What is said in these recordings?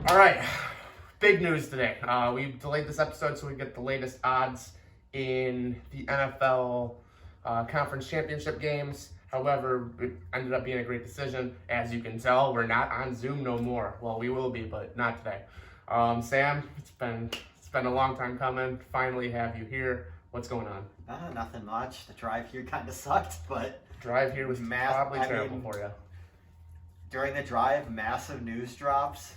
All right, big news today. We delayed this episode so we get the latest odds in the NFL Conference Championship games. However, it ended up being a great decision. As you can tell, we're not on Zoom no more. Well, we will be, but not today. Sam, it's been a long time coming. Finally have you here. What's going on? Nothing much. The drive here kind of sucked, but Drive here was probably terrible for you. During the drive, massive news drops.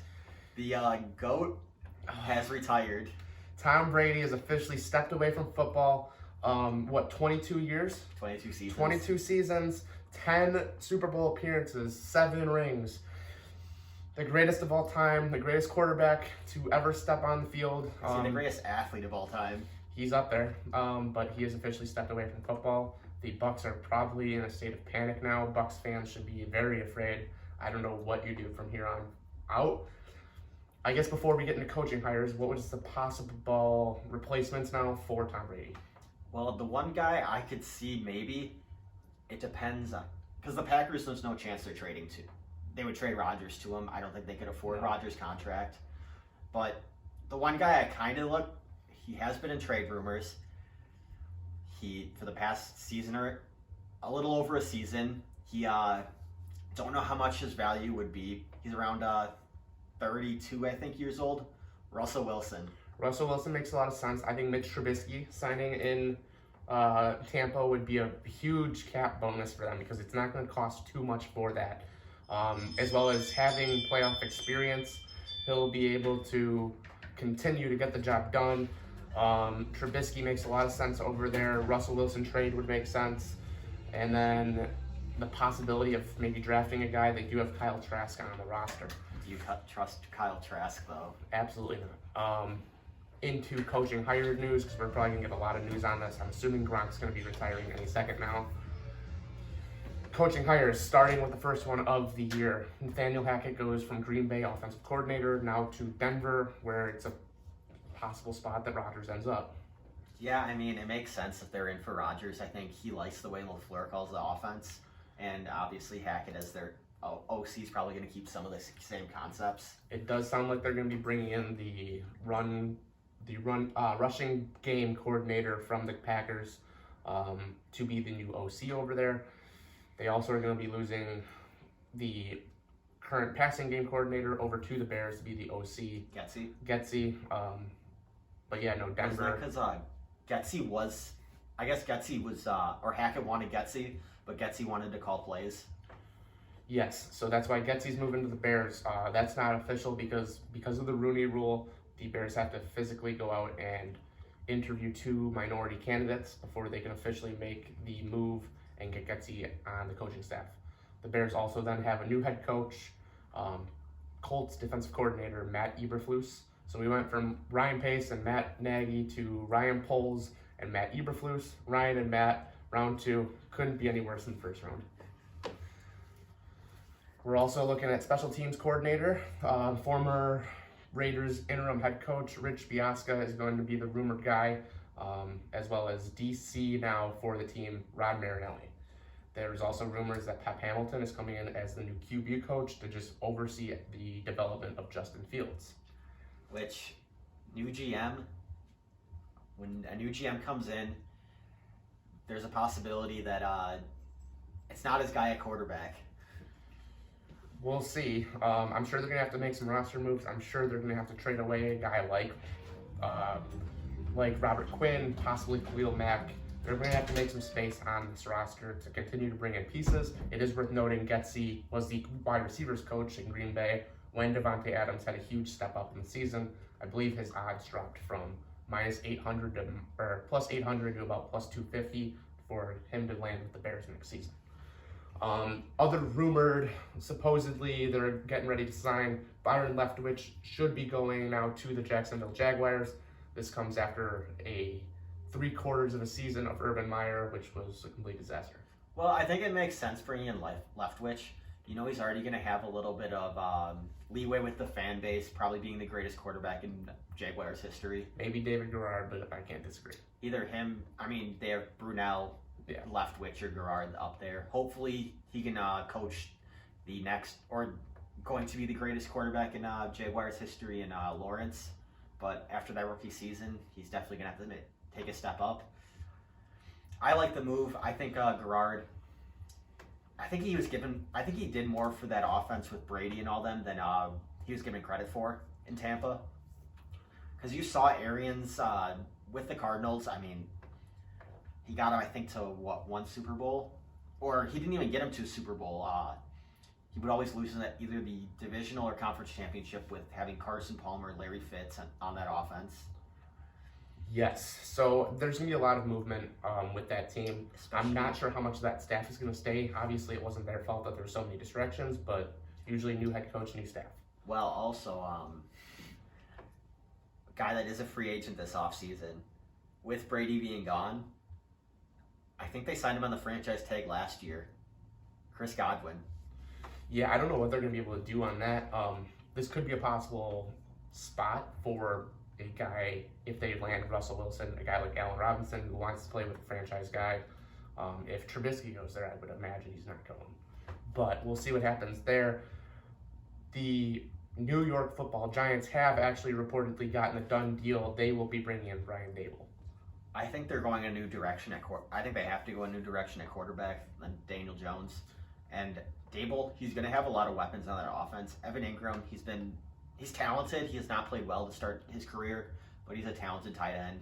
The GOAT has retired. Tom Brady has officially stepped away from football. 22 years? 22 seasons. 22 seasons, 10 Super Bowl appearances, 7 rings. The greatest of all time, the greatest quarterback to ever step on the field. The greatest athlete of all time. He's up there, but he has officially stepped away from football. The Bucs are probably in a state of panic now. Bucs fans should be very afraid. I don't know what you do from here on out. I guess before we get into coaching hires, what was the possible replacements now for Tom Brady? Well, the one guy I could see maybe, it depends on, because the Packers, there's no chance they're trading to. They would trade Rodgers to him. I don't think they could afford Rodgers' contract. But the one guy I kind of look, he has been in trade rumors. For the past season or a little over a season, he don't know how much his value would be. He's around 32, I think, years old. Russell Wilson. Russell Wilson makes a lot of sense. I think Mitch Trubisky signing in Tampa would be a huge cap bonus for them because it's not going to cost too much for that. As well as having playoff experience, he'll be able to continue to get the job done. Trubisky makes a lot of sense over there. Russell Wilson trade would make sense. And then the possibility of maybe drafting a guy. They do have Kyle Trask on the roster. Do you trust Kyle Trask, though? Absolutely not. Into coaching hire news, because we're probably going to get a lot of news on this. I'm assuming Gronk's going to be retiring any second now. Coaching hires, starting with the first one of the year. Nathaniel Hackett goes from Green Bay offensive coordinator now to Denver, where it's a possible spot that Rodgers ends up. Yeah, I mean, it makes sense if they're in for Rodgers. I think he likes the way LaFleur calls the offense, and obviously Hackett as their OC is probably going to keep some of the same concepts. It does sound like they're going to be bringing in the rushing game coordinator from the Packers to be the new OC over there. They also are going to be losing the current passing game coordinator over to the Bears to be the OC. Getsy. But yeah, no, Denver. Because Getsy was, or Hackett wanted Getsy, but Getsy wanted to call plays. Yes, so that's why Getsy's moving to the Bears. That's not official because of the Rooney Rule. The Bears have to physically go out and interview 2 minority candidates before they can officially make the move and get Getsy on the coaching staff. The Bears also then have a new head coach, Colts defensive coordinator Matt Eberflus. So we went from Ryan Pace and Matt Nagy to Ryan Poles and Matt Eberflus. Ryan and Matt, round 2, couldn't be any worse than the first round. We're also looking at special teams coordinator. Former Raiders interim head coach Rich Biasca is going to be the rumored guy, as well as DC now for the team, Rod Marinelli. There's also rumors that Pep Hamilton is coming in as the new QB coach to just oversee the development of Justin Fields. Which, new GM, when a new GM comes in, there's a possibility that it's not his guy at quarterback. We'll see. I'm sure they're going to have to make some roster moves. I'm sure they're going to have to trade away a guy like Robert Quinn, possibly Khalil Mack. They're going to have to make some space on this roster to continue to bring in pieces. It is worth noting Getsy was the wide receivers coach in Green Bay when Devontae Adams had a huge step up in the season. I believe his odds dropped from minus 800 to plus 800 to about plus 250 for him to land with the Bears next season. Other rumored, supposedly they're getting ready to sign Byron Leftwich, should be going now to the Jacksonville Jaguars. This comes after a 3/4 of a season of Urban Meyer, which was a complete disaster. Well, I think it makes sense bringing in Leftwich. You know, he's already going to have a little bit of leeway with the fan base, probably being the greatest quarterback in Jaguars history. Maybe David Garrard, but I can't disagree. Either him, they have Brunell, Leftwich, or Garrard up there. Hopefully he can coach the next, or going to be the greatest quarterback in Jaguars history in Lawrence. But after that rookie season, he's definitely going to have to take a step up. I like the move. I think Garrard, I think he did more for that offense with Brady and all them than he was given credit for in Tampa. Because you saw Arians with the Cardinals. I mean, he got him, I think, to one Super Bowl? Or he didn't even get him to a Super Bowl. He would always lose in either the divisional or conference championship with having Carson Palmer, Larry Fitz on that offense. Yes, so there's going to be a lot of movement with that team. I'm not sure how much of that staff is going to stay. Obviously, it wasn't their fault that there were so many distractions, but usually new head coach, new staff. Well, also, a guy that is a free agent this offseason, with Brady being gone, I think they signed him on the franchise tag last year. Chris Godwin. Yeah, I don't know what they're going to be able to do on that. This could be a possible spot for a guy, if they land Russell Wilson, a guy like Allen Robinson who wants to play with a franchise guy. If Trubisky goes there, I would imagine he's not going. But we'll see what happens there. The New York Football Giants have actually reportedly gotten a done deal. They will be bringing in Brian Daboll. I think they're going a new direction I think they have to go a new direction at quarterback than Daniel Jones. And Daboll, he's going to have a lot of weapons on that offense. Evan Ingram, he's talented. He has not played well to start his career, but he's a talented tight end.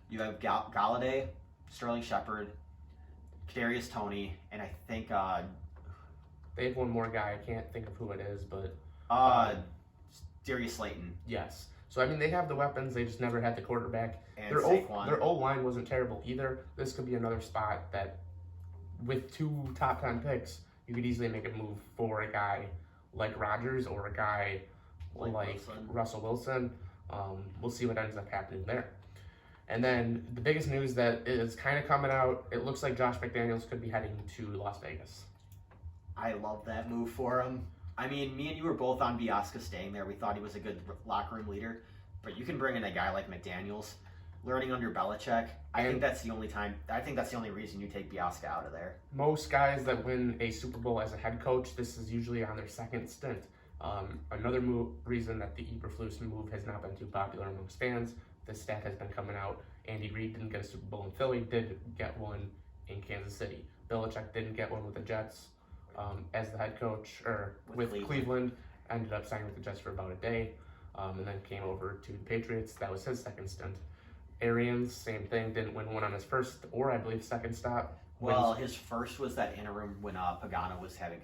You have Galladay, Sterling Shepard, Kadarius Toney, and I think they have one more guy. I can't think of who it is, but Darius Slayton. Yes. So I mean, they have the weapons. They just never had the quarterback. And their O-line wasn't terrible either. This could be another spot that, with 2 top 10 picks, you could easily make a move for a guy like Rodgers or a guy like Russell Wilson. We'll see what ends up happening there. And then the biggest news that is kind of coming out, it looks like Josh McDaniels could be heading to Las Vegas. I love that move for him. I mean, me and you were both on Biasca staying there. We thought he was a good locker room leader. But you can bring in a guy like McDaniels, learning under Belichick. I think that's the only reason you take Biasca out of there. Most guys that win a Super Bowl as a head coach, this is usually on their second stint. Another reason that the Eberflus move has not been too popular amongst fans, the stat has been coming out. Andy Reid didn't get a Super Bowl in Philly, did get one in Kansas City. Belichick didn't get one with the Jets as the head coach, or with Cleveland. Ended up signing with the Jets for about a day, and then came over to the Patriots. That was his second stint. Arians, same thing, didn't win one on his first or I believe second stop. Well, his first was that interim when Pagano was having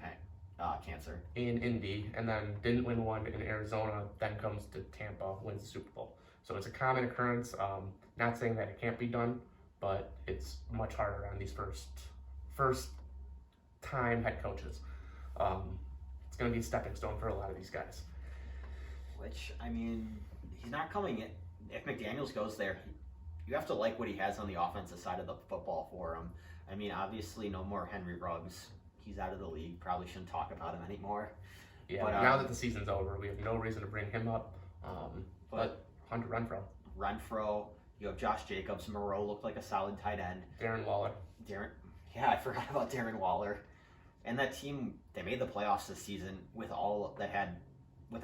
cancer. In Indy, and then didn't win one in Arizona, then comes to Tampa, wins the Super Bowl. So it's a common occurrence. Not saying that it can't be done, but it's much harder on these first time head coaches. It's going to be a stepping stone for a lot of these guys. Which, I mean, he's not coming in. If McDaniels goes there, you have to like what he has on the offensive side of the football for him. I mean, obviously, no more Henry Ruggs. He's out of the league. Probably shouldn't talk about him anymore. Yeah, but now that the season's over, we have no reason to bring him up. But Hunter Renfro, you have Josh Jacobs. Moreau looked like a solid tight end. Darren Waller. Yeah, I forgot about Darren Waller. And that team, they made the playoffs this season with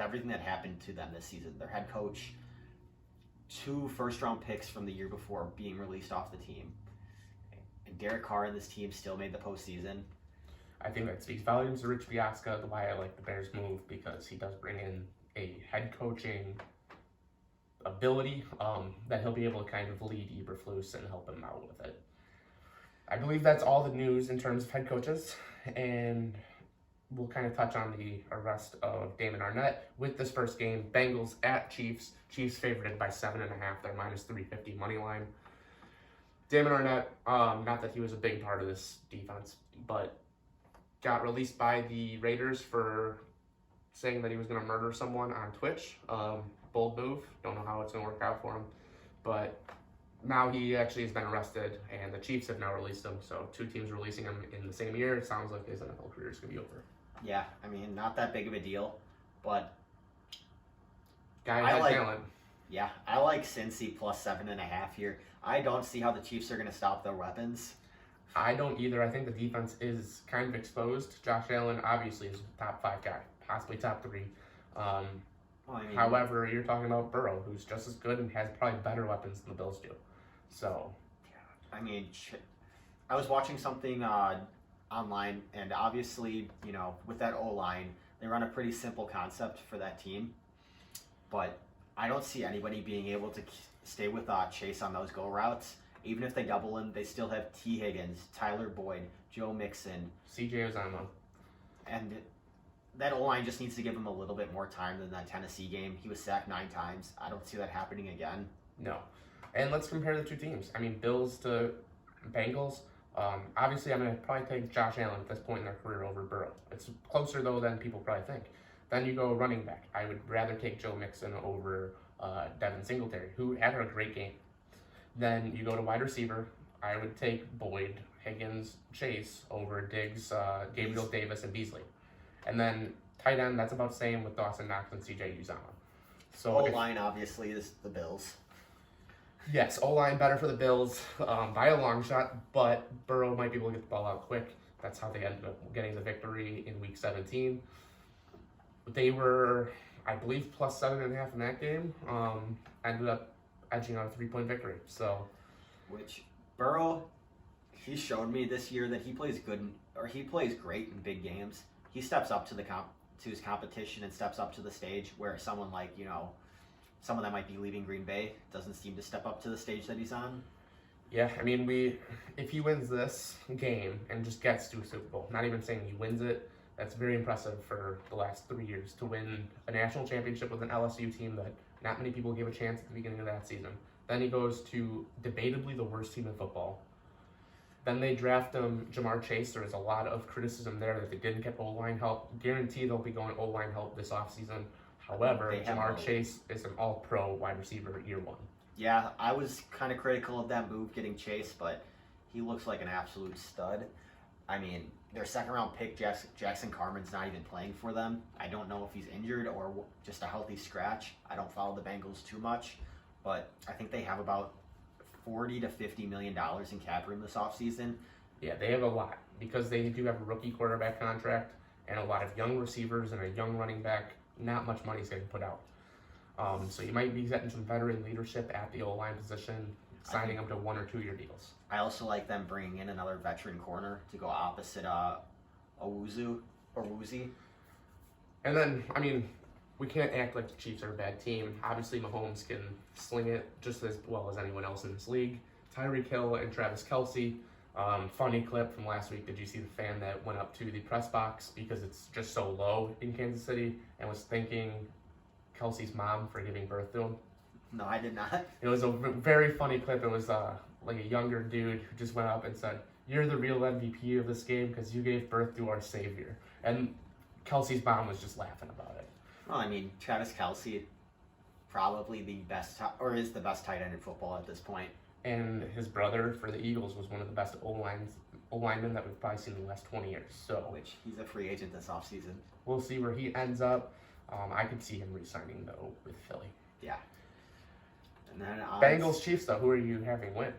everything that happened to them this season. Their head coach, 2 first-round picks from the year before being released off the team. And Derek Carr and this team still made the postseason. I think that speaks volumes to Rich Biasca, the why I like the Bears move, because he does bring in a head coaching ability that he'll be able to kind of lead Eberflus and help him out with it. I believe that's all the news in terms of head coaches, and we'll kind of touch on the arrest of Damon Arnett with this first game. Bengals at Chiefs. Chiefs favorited by 7.5. They're minus 350 money line. Damon Arnett, not that he was a big part of this defense, but got released by the Raiders for saying that he was going to murder someone on Twitch. Bold move. Don't know how it's going to work out for him, but now he actually has been arrested, and the Chiefs have now released him. So 2 teams releasing him in the same year. It sounds like his NFL career is going to be over. Yeah, I mean, not that big of a deal, but guy has talent. Yeah, I like Cincy plus 7.5 here. I don't see how the Chiefs are going to stop their weapons. I don't either. I think the defense is kind of exposed. Josh Allen obviously is a top 5 guy. possibly top 3. Well, I mean, However, you're talking about Burrow, who's just as good and has probably better weapons than the Bills do. So, I mean, I was watching something online, and obviously, you know, with that O-line, they run a pretty simple concept for that team. But I don't see anybody being able to stay with Chase on those go routes. Even if they double him, they still have T. Higgins, Tyler Boyd, Joe Mixon, C.J. Uzomah. and that O-line just needs to give him a little bit more time than that Tennessee game. He was sacked 9 times. I don't see that happening again. No. And let's compare the two teams. I mean, Bills to Bengals. Obviously, I'm going to probably take Josh Allen at this point in their career over Burrow. It's closer, though, than people probably think. Then you go running back. I would rather take Joe Mixon over Devin Singletary, who had a great game. Then you go to wide receiver. I would take Boyd, Higgins, Chase over Diggs, Gabriel Davis, and Beasley. And then tight end, that's about the same with Dawson Knox and C.J. Uzomah. So O-line, obviously, is the Bills. Yes, O-line better for the Bills by a long shot, but Burrow might be able to get the ball out quick. That's how they ended up getting the victory in Week 17. They were, I believe, plus 7.5 in that game. Ended up edging out a 3-point victory. So, Which Burrow, he showed me this year that he plays he plays great in big games. He steps up to to his competition and steps up to the stage where someone like, you know, someone that might be leaving Green Bay doesn't seem to step up to the stage that he's on. yeah, I mean, if he wins this game and just gets to a Super Bowl, not even saying he wins it, that's very impressive for the last 3 years to win a national championship with an LSU team that not many people gave a chance at the beginning of that season. Then he goes to debatably the worst team in football. Then they draft him, Jamar Chase. There is a lot of criticism there that they didn't get O-line help. Guarantee they'll be going O-line help this offseason. However, Jamar Chase is an all-pro wide receiver year 1. Yeah, I was kind of critical of that move getting Chase, but he looks like an absolute stud. I mean, their second-round pick, Jackson Carman's not even playing for them. I don't know if he's injured or just a healthy scratch. I don't follow the Bengals too much, but I think they have about $40 to $50 million in cap room this offseason. Yeah, they have a lot because they do have a rookie quarterback contract and a lot of young receivers and a young running back. Not much money is getting put out. So you might be getting some veteran leadership at the O-line position, signing them to 1 or 2 year deals. I also like them bringing in another veteran corner to go opposite Owuzie. And then, I mean, we can't act like the Chiefs are a bad team. Obviously, Mahomes can sling it just as well as anyone else in this league. Tyreek Hill and Travis Kelce. Funny clip from last week. Did you see the fan that went up to the press box because it's just so low in Kansas City and was thanking Kelce's mom for giving birth to him? No, I did not. It was a very funny clip. It was like a younger dude who just went up and said, "You're the real MVP of this game because you gave birth to our savior." And Kelce's mom was just laughing about it. Well, I mean, Travis Kelce, probably the best, or is the best tight end in football at this point. And his brother for the Eagles was one of the best O-linemen that we've probably seen in the last 20 years. So, Which he's a free agent this offseason. We'll see where he ends up. I could see him re-signing, though, with Philly. Yeah. And then Bengals, Chiefs, though. Who are you having win?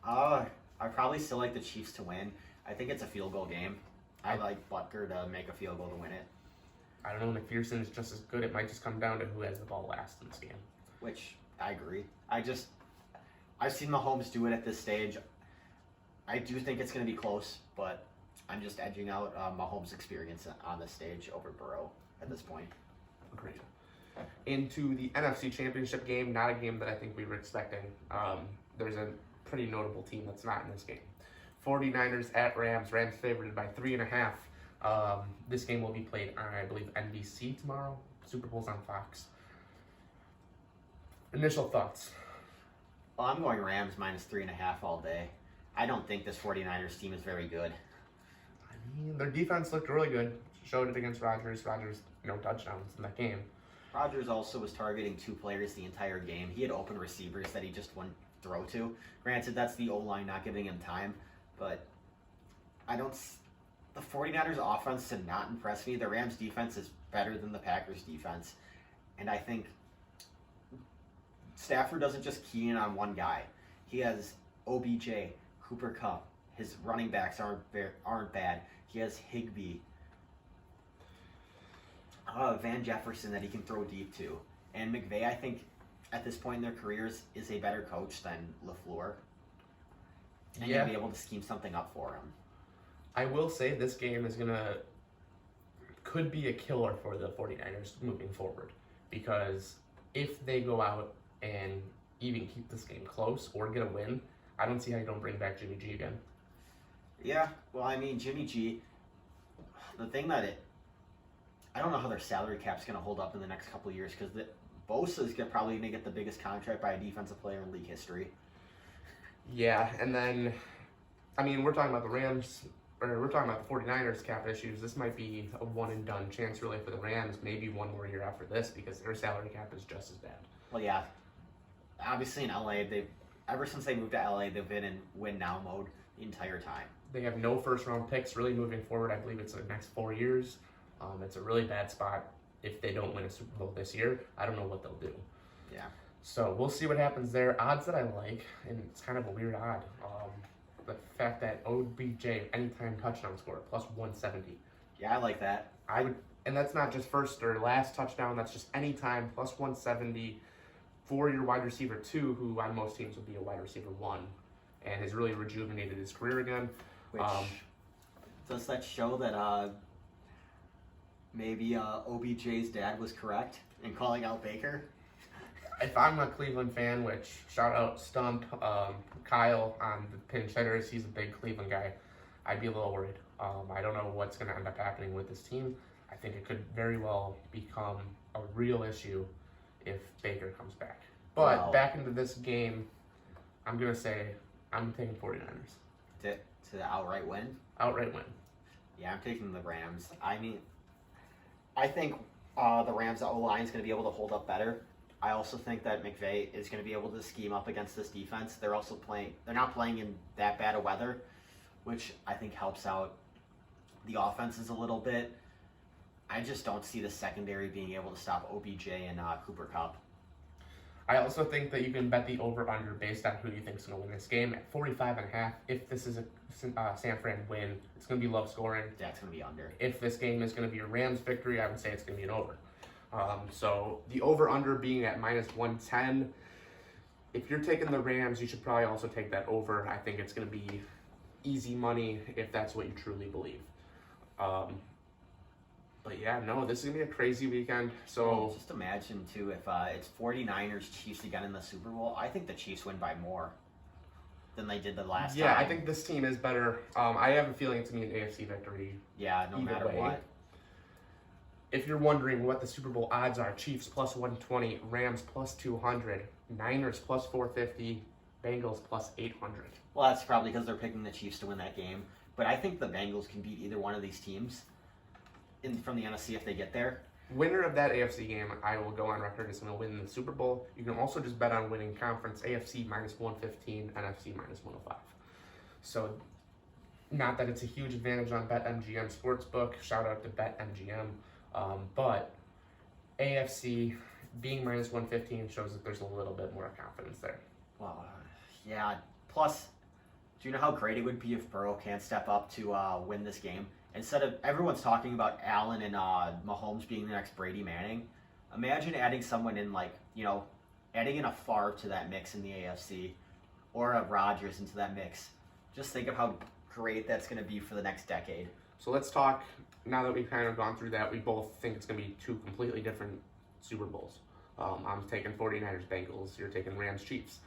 I probably still like the Chiefs to win. I think it's a field goal game. I like Butker to make a field goal to win it. I don't know. McPherson is just as good. It might just come down to who has the ball last in this game. Which, I agree. I've seen Mahomes do it at this stage. I do think it's going to be close, but I'm just edging out Mahomes' experience on this stage over Burrow at this point. Agreed. Into the NFC Championship game, not a game that I think we were expecting. There's a pretty notable team that's not in this game. 49ers at Rams. Rams favored by 3.5. This game will be played on, I believe, NBC tomorrow. Super Bowl's on Fox. Initial thoughts? Well, I'm going Rams minus 3.5 all day. I don't think this 49ers team is very good. I mean, their defense looked really good. Showed it against Rodgers. Rodgers, no touchdowns in that game. Rodgers also was targeting 2 players the entire game. He had open receivers that he just wouldn't throw to. Granted, that's the O-line not giving him time, but the 49ers offense did not impress me. The Rams defense is better than the Packers defense, and I think Stafford doesn't just key in on one guy. He has OBJ, Cooper Kupp. His running backs aren't bad. He has Higbee. Van Jefferson that he can throw deep to. And McVay, I think, at this point in their careers, is a better coach than LaFleur. And you'll be able to scheme something up for him. I will say this game could be a killer for the 49ers moving forward. Because if they go out and even keep this game close or get a win, I don't see how you don't bring back Jimmy G again. Yeah, well, I mean, Jimmy G, the thing I don't know how their salary cap's going to hold up in the next couple of years because Bosa's probably going to get the biggest contract by a defensive player in league history. Yeah, and then, I mean, we're talking about the Rams, or we're talking about the 49ers cap issues. This might be a one-and-done chance, really, for the Rams. Maybe one more year after this because their salary cap is just as bad. Well, yeah. Obviously, in LA, ever since they moved to LA, they've been in win-now mode the entire time. They have no first-round picks really moving forward. I believe it's the next 4 years. It's a really bad spot if they don't win a Super Bowl this year. I don't know what they'll do. Yeah. So we'll see what happens there. Odds that I like, and it's kind of a weird odd. The fact that OBJ anytime touchdown score plus 170. Yeah, I like that. And that's not just first or last touchdown. That's just anytime plus 170 for your wide receiver 2, who on most teams would be a wide receiver 1, and has really rejuvenated his career again. Which does that show that maybe OBJ's dad was correct in calling out Baker? If I'm a Cleveland fan, which shout out Stump, Kyle on the pinch hitters, he's a big Cleveland guy, I'd be a little worried. I don't know what's going to end up happening with this team. I think it could very well become a real issue if Baker comes back. But back into this game, I'm going to say I'm taking 49ers. To outright win? Outright win. Yeah, I'm taking the Rams. I mean, I think the Rams' O-line is going to be able to hold up better. I also think that McVay is going to be able to scheme up against this defense. They're not playing in that bad of weather, which I think helps out the offenses a little bit. I just don't see the secondary being able to stop OBJ and Cooper Kupp. I also think that you can bet the over-under based on who you think is going to win this game at 45.5. If this is a San Fran win, it's going to be low scoring. That's going to be under. If this game is going to be a Rams victory, I would say it's going to be an over. So the over-under being at minus 110. If you're taking the Rams, you should probably also take that over. I think it's going to be easy money if that's what you truly believe. But yeah, no, this is going to be a crazy weekend. So just imagine, too, if it's 49ers Chiefs again in the Super Bowl. I think the Chiefs win by more than they did the last time. Yeah, I think this team is better. I have a feeling it's going to be an AFC victory. Yeah, no matter what. If you're wondering what the Super Bowl odds are, Chiefs plus 120, Rams plus 200, Niners plus 450, Bengals plus 800. Well, that's probably because they're picking the Chiefs to win that game. But I think the Bengals can beat either one of these teams from the NFC if they get there. Winner of that AFC game, I will go on record is going to win the Super Bowl. You can also just bet on winning conference AFC minus 115, NFC minus 105. So, not that it's a huge advantage on BetMGM Sportsbook. Shout out to BetMGM. But AFC being minus 115 shows that there's a little bit more confidence there. Well, yeah. Plus, do you know how great it would be if Burrow can't step up to win this game? Instead of everyone's talking about Allen and Mahomes being the next Brady Manning, imagine adding someone in adding in a Favre to that mix in the AFC or a Rodgers into that mix. Just think of how great that's going to be for the next decade. So let's talk, now that we've kind of gone through that, we both think it's going to be two completely different Super Bowls. I'm taking 49ers Bengals, you're taking Rams Chiefs.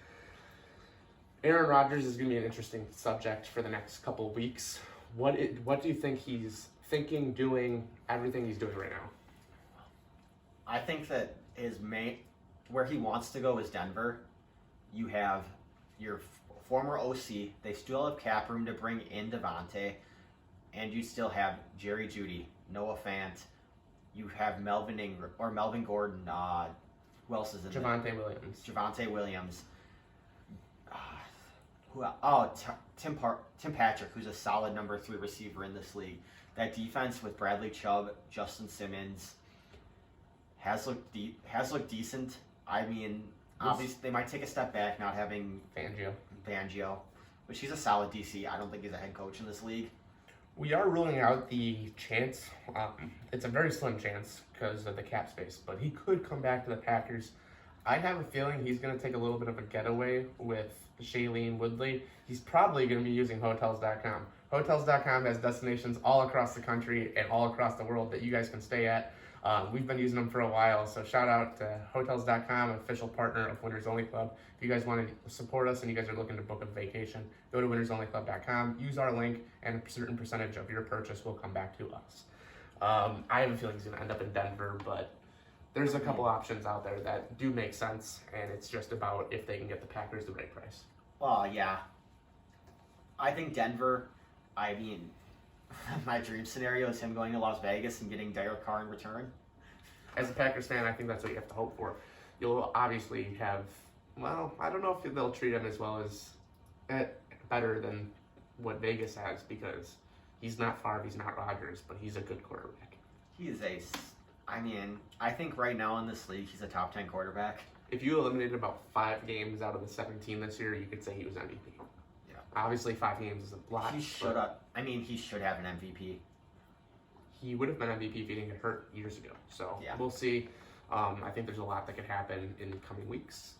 Aaron Rodgers is going to be an interesting subject for the next couple of weeks. What do you think he's thinking, doing, everything he's doing right now? I think that where he wants to go is Denver. You have your former OC. They still have cap room to bring in Devontae. And you still have Jerry Jeudy, Noah Fant. You have Melvin Gordon. Who else is in there? Javonte Williams. Tim Patrick, who's a solid number 3 receiver in this league. That defense with Bradley Chubb, Justin Simmons has looked decent. I mean, obviously they might take a step back not having Fangio, which he's a solid DC. I don't think he's a head coach in this league. We are ruling out the chance. It's a very slim chance because of the cap space, but he could come back to the Packers. I have a feeling he's going to take a little bit of a getaway with Shailene Woodley. He's probably going to be using Hotels.com. Hotels.com has destinations all across the country and all across the world that you guys can stay at. We've been using them for a while, so shout out to Hotels.com, official partner of Winners Only Club. If you guys want to support us and you guys are looking to book a vacation, go to winnersonlyclub.com, use our link, and a certain percentage of your purchase will come back to us. I have a feeling he's going to end up in Denver, but there's a couple options out there that do make sense, and it's just about if they can get the Packers the right price. Well, yeah. I think Denver, I mean, my dream scenario is him going to Las Vegas and getting Derek Carr in return. As a Packers fan, I think that's what you have to hope for. You'll obviously have, well, I don't know if they'll treat him as well as, better than what Vegas has, because he's not Favre, he's not Rodgers, but he's a good quarterback. I think right now in this league, he's a top 10 quarterback. If you eliminated about 5 games out of the 17 this year, you could say he was MVP. Yeah. Obviously, 5 games is a lot. He should have an MVP. He would have been MVP if he didn't get hurt years ago. So yeah. We'll see. I think there's a lot that could happen in the coming weeks.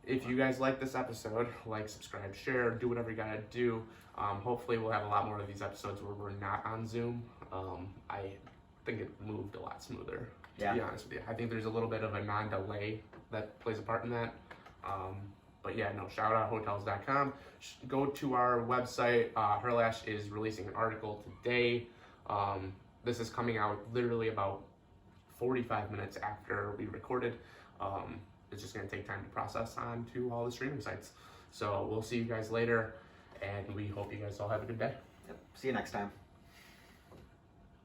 If you guys like this episode, like, subscribe, share, do whatever you gotta do. Hopefully we'll have a lot more of these episodes where we're not on Zoom. I think it moved a lot smoother, to be honest with you. I think there's a little bit of a non-delay that plays a part in that. But yeah, no, shout out Hotels.com. Go to our website. Herlash is releasing an article today. This is coming out literally about 45 minutes after we recorded. It's just going to take time to process onto all the streaming sites. So we'll see you guys later, and we hope you guys all have a good day. Yep. See you next time.